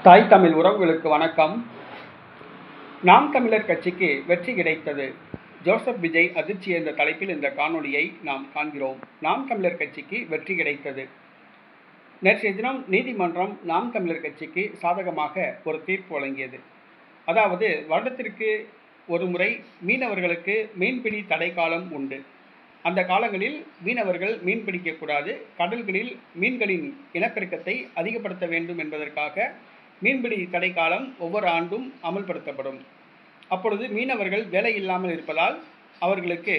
தாய் தமிழ் உறவுகளுக்கு வணக்கம். நாம் தமிழர் கட்சிக்கு வெற்றி கிடைத்தது. ஜோசப் விஜய் அதிர்ச்சி என்ற தலைப்பில் இந்த காணொலியை நாம் காண்கிறோம். நாம் தமிழர் கட்சிக்கு வெற்றி கிடைத்தது. நேற்றைய தினம் நீதிமன்றம் நாம் தமிழர் கட்சிக்கு சாதகமாக ஒரு தீர்ப்பு வழங்கியது. அதாவது, வருடத்திற்கு ஒரு முறை மீனவர்களுக்கு மீன்பிடி தடை காலம் உண்டு. அந்த காலங்களில் மீனவர்கள் மீன் பிடிக்கக்கூடாது. கடல்களில் மீன்களின் இனப்பெருக்கத்தை அதிகப்படுத்த வேண்டும் என்பதற்காக மீன்பிடி தடை காலம் ஒவ்வொரு ஆண்டும் அமல்படுத்தப்படும். அப்பொழுது மீனவர்கள் வேலை இல்லாமல் இருப்பதால் அவர்களுக்கு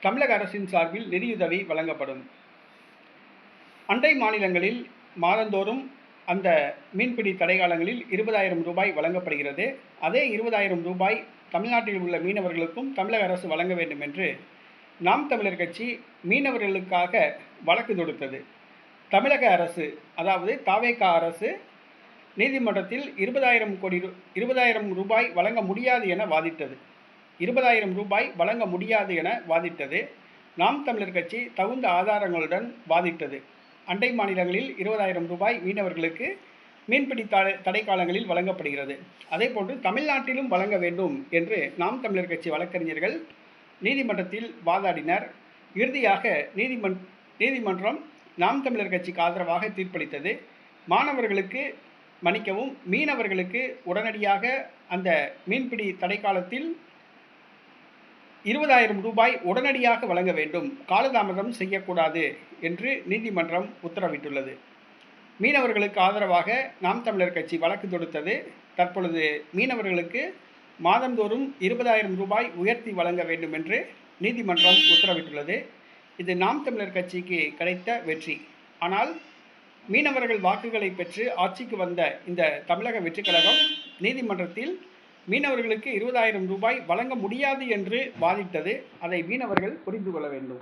தமிழக அரசின் சார்பில் நிதியுதவி வழங்கப்படும். அண்டை மாநிலங்களில் மாதந்தோறும் அந்த மீன்பிடி தடை காலங்களில் 20,000 ரூபாய் வழங்கப்படுகிறது. அதே 20,000 ரூபாய் தமிழ்நாட்டில் உள்ள மீனவர்களுக்கும் தமிழக அரசு வழங்க வேண்டும் என்று நாம் தமிழர் கட்சி மீனவர்களுக்காக வழக்கு தொடுத்தது. தமிழக அரசு, அதாவது தவேக அரசு, நீதிமன்றத்தில் 20,000 ரூபாய் வழங்க முடியாது என வாதிட்டது. 20,000 ரூபாய் வழங்க முடியாது என வாதிட்டது. நாம் தமிழர் கட்சி தகுந்த ஆதாரங்களுடன் வாதிட்டது. அண்டை மாநிலங்களில் 20,000 ரூபாய் மீனவர்களுக்கு மீன்பிடி தடை காலங்களில் வழங்கப்படுகிறது. அதேபோன்று தமிழ்நாட்டிலும் வழங்க வேண்டும் என்று நாம் தமிழர் கட்சி வழக்கறிஞர்கள் நீதிமன்றத்தில் வாதாடினர். இறுதியாக நீதிமன்றம் நாம் தமிழர் கட்சிக்கு ஆதரவாக தீர்ப்பளித்தது. மீனவர்களுக்கு உடனடியாக அந்த மீன்பிடி தடை காலத்தில் 20,000 ரூபாய் உடனடியாக வழங்க வேண்டும், காலதாமதம் செய்யக்கூடாது என்று நீதிமன்றம் உத்தரவிட்டுள்ளது. மீனவர்களுக்கு ஆதரவாக நாம் தமிழர் கட்சி வழக்கு தொடுத்தது. தற்பொழுது மீனவர்களுக்கு மாதந்தோறும் 20,000 ரூபாய் உயர்த்தி வழங்க வேண்டும் என்று நீதிமன்றம் உத்தரவிட்டுள்ளது. இது நாம் தமிழர் கட்சிக்கு கிடைத்த வெற்றி. ஆனால் மீனவர்கள் வாக்குகளை பெற்று ஆட்சிக்கு வந்த இந்த தமிழக வெற்றிக் கழகம் நீதிமன்றத்தில் மீனவர்களுக்கு 20,000 ரூபாய் வழங்க முடியாது என்று வாதிட்டது. அதை மீனவர்கள் புரிந்து கொள்ள வேண்டும்.